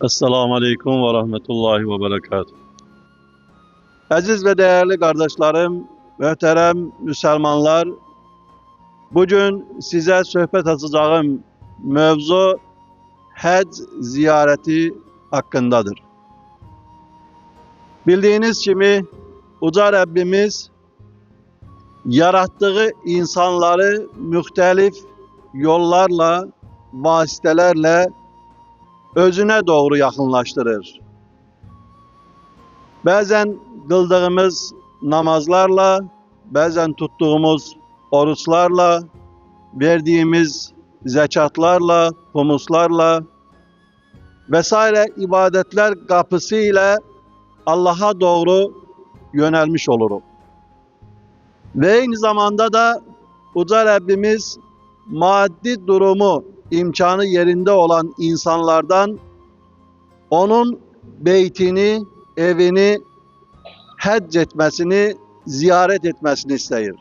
Esselamu Aleyküm ve Rahmetullahi ve Berekatuhu. Aziz ve değerli kardeşlerim, muhterem Müslümanlar, bugün size sohbet açacağım mevzu hac ziyareti hakkındadır. Bildiğiniz gibi Uca Rabbimiz yarattığı insanları muhtelif yollarla, vasitelerle özüne doğru yakınlaştırır. Bazen kıldığımız namazlarla, bazen tuttuğumuz oruçlarla, verdiğimiz zekatlarla, humuslarla vesaire ibadetler kapısıyla Allah'a doğru yönelmiş oluruz. Ve aynı zamanda da Uca Rabbimiz maddi durumu, imkanı yerinde olan insanlardan onun beytini, evini hac etmesini, ziyaret etmesini ister.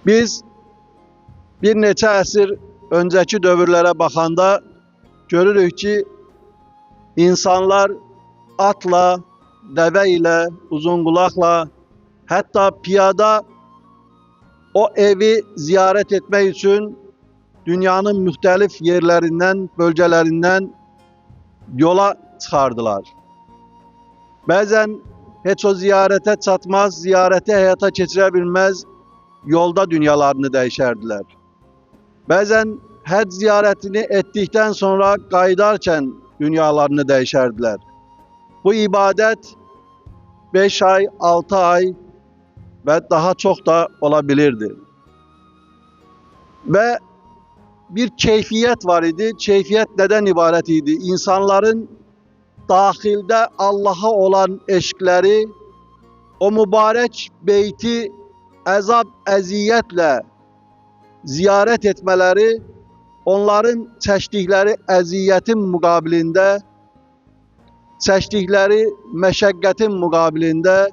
Biz bir neçə əsr önceki dövrlərə baxanda görürük ki, insanlar atla, dəvə ilə, uzunqulaqla, hatta piyada o evi ziyaret etmek için dünyanın müxtəlif yerlerinden, bölgelerinden yola çıxardılar. Bazen heç o ziyarete çatmaz, ziyareti hayata geçirebilmez, yolda dünyalarını değişerdiler. Bazen hac ziyaretini ettikten sonra qayıdarken dünyalarını değişerdiler. Bu ibadet 5 ay, 6 ay ve daha çok da olabilirdi. Ve bir keyfiyet var idi. Keyfiyet neden ibaret idi? İnsanların dahilde Allah'a olan eşkleri, o mübarek beyti azap, eziyetle ziyaret etmeleri, onların çəkdikləri əziyyətin müqabilində, çəkdikləri məşəqqətin müqabilində,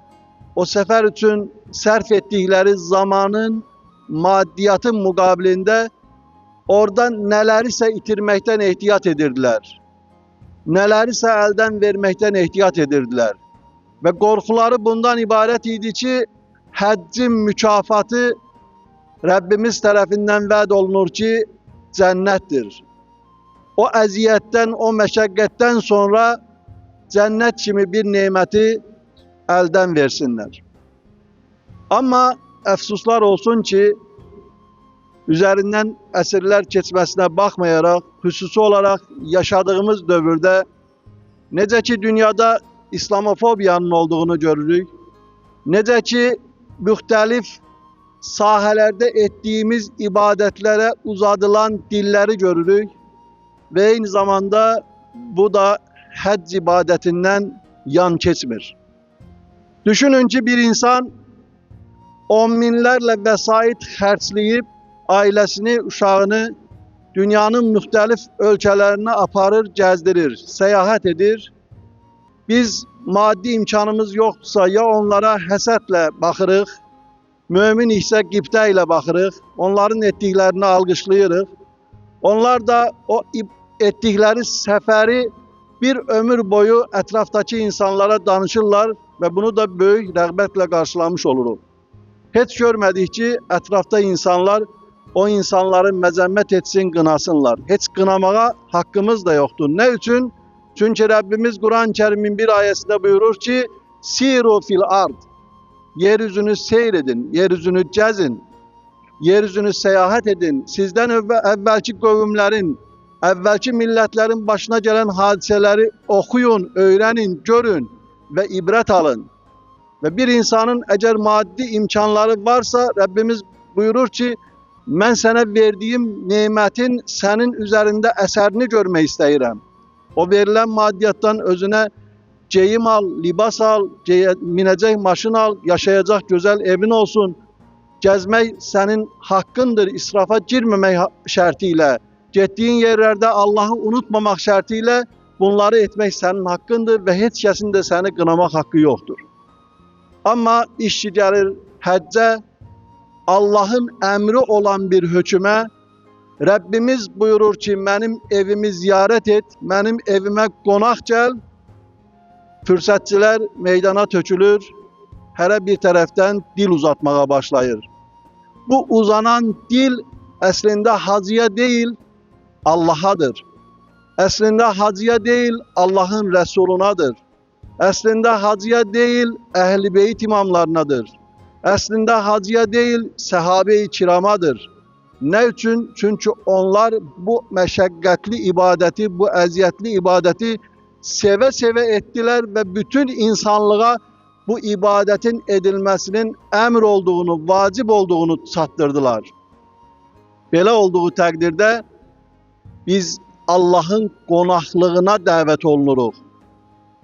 o sefer için sərf ettikləri zamanın, maddiyatın müqabilində oradan nələrisə itirməkdən ehtiyat edirdiler. Nələrisə əldən verməkdən ehtiyat edirdiler. Ve korkuları bundan ibaret idi ki, həccin mükafatı Rabbimiz tarafından vaad olunur ki, cennettir. O əziyyətdən, o məşəqqətdən sonra cennet kimi bir nimeti elden versinler. Ama əfsuslar olsun ki, üzerinden əsrlər keçməsinə baxmayaraq, xüsusi olarak yaşadığımız dövrdə necə ki dünyada İslamofobiyanın olduğunu görürük, necə ki müxtəlif sahəlerde ettiğimiz ibadetlere uzadılan dilleri görürük ve aynı zamanda bu da hac ibadetinden yan keçmir. Düşünün ki bir insan on binlerle vesait xərcləyib ailesini, uşağını dünyanın müxtəlif ölkələrine aparır, gəzdirir, seyahat edir. Biz maddi imkanımız yoksa ya onlara həsədlə baxırıq, mümin ise qibtə ilə baxırıq, onların etdiklərini alqışlayırıq. Onlar da o etdikləri səfəri bir ömür boyu ətrafdakı insanlara danışırlar ve bunu da böyük rəğbətlə qarşılamış oluruq. Heç görmədik ki, ətrafda insanlar o insanları məzəmmət etsin, qınasınlar. Heç qınamağa haqqımız da yoxdur. Ne üçün? Çünkü Rabbimiz Kur'an-ı Kerim'in bir ayesinde buyurur ki, Siru fil ard. Yeryüzünü seyredin, yeryüzünü gezin, yeryüzünü seyahat edin. Sizden evvelki kavimlerin, evvelki milletlerin başına gelen hadiseleri okuyun, öğrenin, görün ve ibret alın. Ve bir insanın eğer maddi imkanları varsa Rabbimiz buyurur ki, ben sana verdiğim nimetin senin üzerinde eserini görmek istəyirəm. O verilen maddiyattan özüne geyim al, libas al, minecek maşın al, yaşayacak güzel evin olsun. Gezmek senin hakkındır, israfa girmemek şartıyla. Gittiğin yerlerde Allah'ı unutmamak şartıyla bunları etmek senin hakkındır ve hiç kesin de seni kınamak hakkı yoktur. Ama işçi gelir həcce, Allah'ın emri olan bir hüküme, Rabbimiz buyurur ki, mənim evimi ziyarət et, mənim evimə qonaq gəl. Fürsətçilər meydana tökülür, hərə bir tərəfdən dil uzatmağa başlayır. Bu uzanan dil əslində hacıya deyil, Allahadır. Əslində hacıya deyil, Allahın Rəsulunadır. Əslində hacıya deyil, Əhl-i Beyt imamlarınadır. Əslində hacıya deyil, Səhabe-i kiramadır. Nə üçün? Çünki onlar bu məşəqqətli ibadəti, bu əziyyətli ibadəti sevə-sevə etdilər və bütün insanlığa bu ibadətin edilməsinin əmr olduğunu, vacib olduğunu çatdırdılar. Belə olduğu təqdirdə biz Allahın qonaqlığına dəvət olunuruq.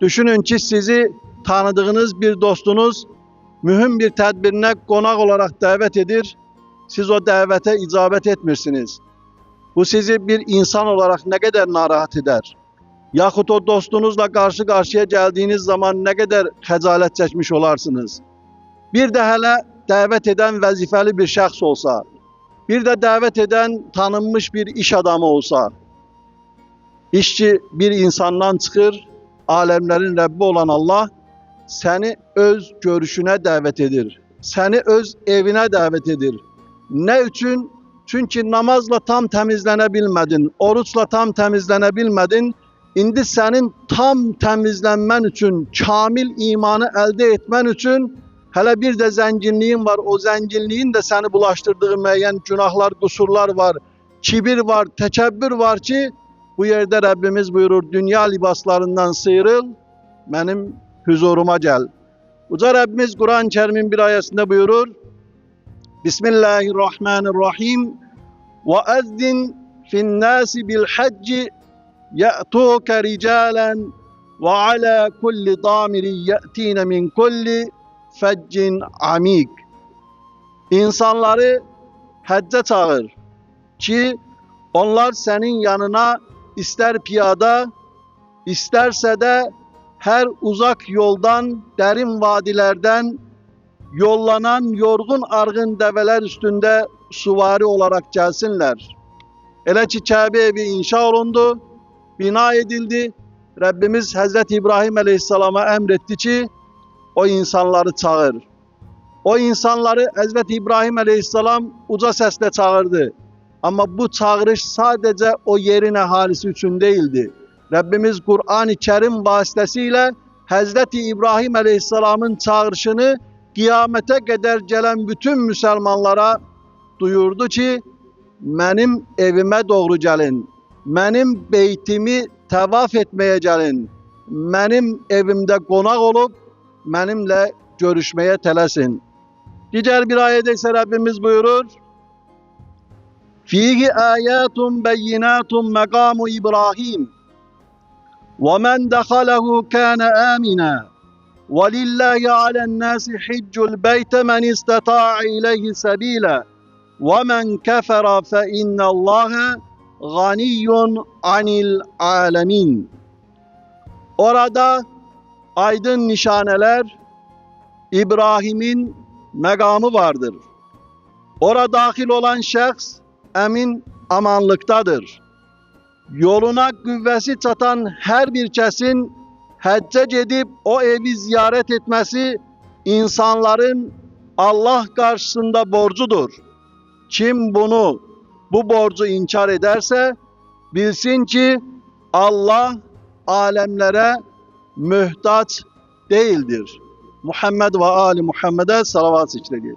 Düşünün ki, sizi tanıdığınız bir dostunuz mühüm bir tədbirinə qonaq olaraq dəvət edir, siz o dəvətə icabət etmirsiniz. Bu sizi bir insan olaraq nə qədər narahat edər? Yaxud o dostunuzla qarşı-qarşıya gəldiyiniz zaman nə qədər xəcalət çəkmiş olarsınız? Bir də hələ dəvət edən vəzifəli bir şəxs olsa, bir də dəvət edən tanınmış bir iş adamı olsa, işçi bir insandan çıxır, aləmlərin Rəbbi olan Allah səni öz görüşünə dəvət edir, səni öz evinə dəvət edir. Nə üçün? Çünki namazla tam təmizlənə bilmədin, oruçla tam təmizlənə bilmədin. İndi sənin tam təmizlənmən üçün, kamil imanı əldə etmən üçün hələ bir də zənginliyin var. O zənginliyin də səni bulaşdırdığı müəyyən günahlar, qüsurlar var, kibir var, təkəbbür var ki, bu yerdə Rəbbimiz buyurur, dünya libaslarından sıyrıl, mənim huzuruma gəl. Uca Rəbbimiz Quran-ı Kərimin bir ayəsində buyurur, Bismillahirrahmanirrahim. وَأَذِّنْ فِي النَّاسِ بِالْحَجِّ يَأْتُوكَ رِجَالًا وَعَلَى كُلِّ ضَامِرٍ يَأْتِينَ مِنْ كُلِّ فَجٍّ عَمِيقٍ. İnsanları həcce çağır ki, onlar sənin yanına istər piyada, istərsə də hər uzaq yoldan, dərin vadilərdən yollanan yorğun arğın dəvələr üstündə suvari olarak gəlsinlər. Elə ki, Kəbə evi inşa olundu, bina edildi. Rabbimiz Hazreti İbrahim Aleyhisselam'a emretti ki, o insanları çağır. O insanları Hazreti İbrahim Aleyhisselam uca səslə çağırdı. Ama bu çağırış sadece o yerin əhalisi üçün değildi. Rabbimiz Kur'an-ı Kerim vasitəsilə Hazreti İbrahim Aleyhisselam'ın çağrışını kıyamete kadar gelen bütün Müslümanlara duyurdu ki, mənim evime doğru gəlin, mənim beytimi təvaf etmeye gəlin, mənim evimdə qonaq olub, mənimlə görüşmeye tələsin. Diğer bir ayette ise Rabbimiz buyurur, Fihi ayatun beyinatun mekamu İbrahim, وَمَنْ دَخَلَهُ كَانَ آمِنًا وَلِلَّهِ عَلَى النَّاسِ حِجُّ الْبَيْتِ مَنِ اسْتَطَاعَ إِلَيْهِ سَبِيلًا وَمَنْ كَفَرَ فَإِنَّ اللّٰهَ غَنِيٌّ عَنِ الْعَالَمِينَ. Orada aydın nişaneler, İbrahim'in megamı vardır. Orada dahil olan şəxs emin amanlıktadır. Yoluna qüvvəsi çatan her bir kəsin həcce gedib o evi ziyaret etmesi insanların Allah karşısında borcudur. Kim bu borcu inkar ederse bilsin ki Allah alemlere mühtaç değildir. Muhammed ve Ali Muhammed'e salavat işledi.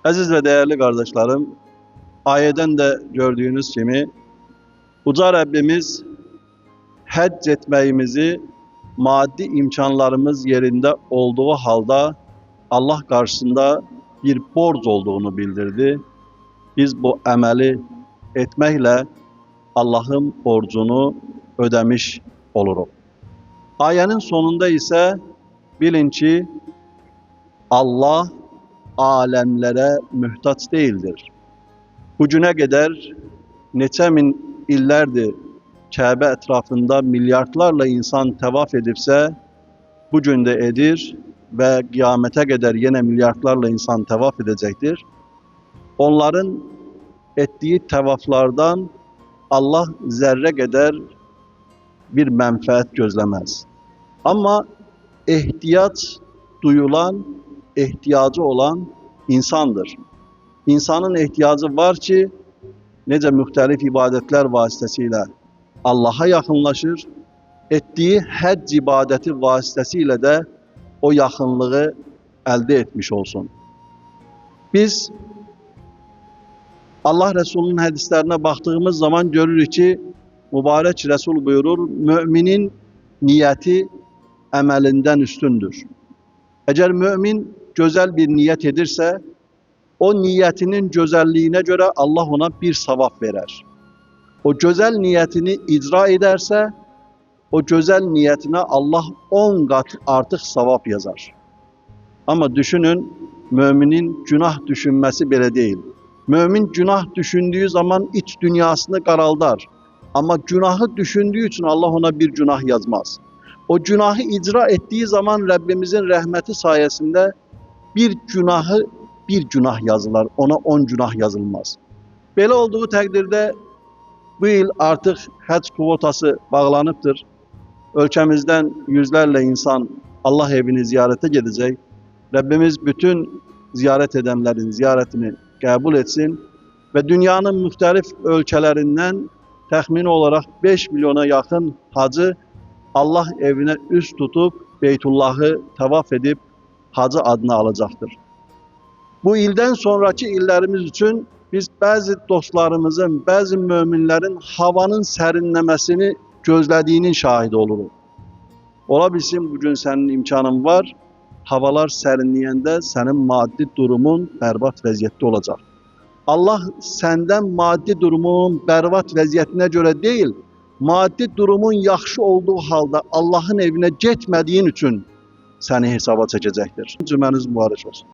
Aziz ve değerli kardeşlerim, ayeten de gördüğünüz gibi Uca Rabbimiz həcc etməyimizi maddi imkanlarımız yerinde olduğu halde Allah karşısında bir borc olduğunu bildirdi. Biz bu əməli etməklə Allah'ın borcunu ödemiş oluruq. Ayənin sonunda ise bilin ki Allah alemlere mühtaç değildir. Bugüne kadar neçə min illərdir Kəbə etrafında milyardlarla insan tevaf edibsə, bugün de edir ve kıyamete kadar yine milyardlarla insan tevaf edecektir. Onların etdiyi təvaflardan Allah zərrə qədər bir mənfəət gözləməz. Amma ehtiyac duyulan, ehtiyacı olan insandır. İnsanın ehtiyacı var ki, necə müxtəlif ibadətlər vasitəsilə Allaha yaxınlaşır, etdiyi həcc ibadəti vasitəsilə də o yaxınlığı əldə etmiş olsun. Biz Allah Resulü'nün hədislərinə baxdığımız zaman görürük ki, mübarək Resul buyurur, müminin niyyəti əməlindən üstündür. Əgər mümin gözəl bir niyyət edirsə, o niyyətinin gözəlliyinə görə Allah ona bir savab verər. O gözəl niyyətini icra edərsə, o gözəl niyyətinə Allah 10 qat artıq savab yazar. Amma düşünün, müminin günah düşünməsi belə deyil. Mümin günah düşündüyü zaman iç dünyasını qaraldar. Amma günahı düşündüyü üçün Allah ona bir günah yazmaz. O günahı icra ettiği zaman Rabbimizin rəhməti sayesinde bir günah yazılar, ona 10 günah yazılmaz. Belə olduğu təqdirdə bu il artıq həcc kvotası bağlanıbdır. Ölkəmizdən yüzlərlə insan Allah evini ziyarətə gedəcək. Rabbimiz bütün ziyarət edənlərin ziyarətini qəbul etsin və dünyanın müxtəlif ölkələrindən təxmini olaraq 5 milyona yaxın hacı Allah evinə üst tutub Beytullahı tavaf edib hacı adını alacaqdır. Bu ildən sonraki illərimiz üçün biz bəzi dostlarımızın, bəzi möminlərin havanın sərinləməsini gözlədiyinin şahidi oluruq. Ola bilsin bugün sənin imkanın var, havalar sərinləyəndə sənin maddi durumun bərbad vəziyyətdə olacaq. Allah səndən maddi durumun bərbad vəziyyətinə görə deyil, maddi durumun yaxşı olduğu halda Allahın evinə getmədiyin üçün səni hesaba çəkəcəkdir. Cümləniz mübarək olsun.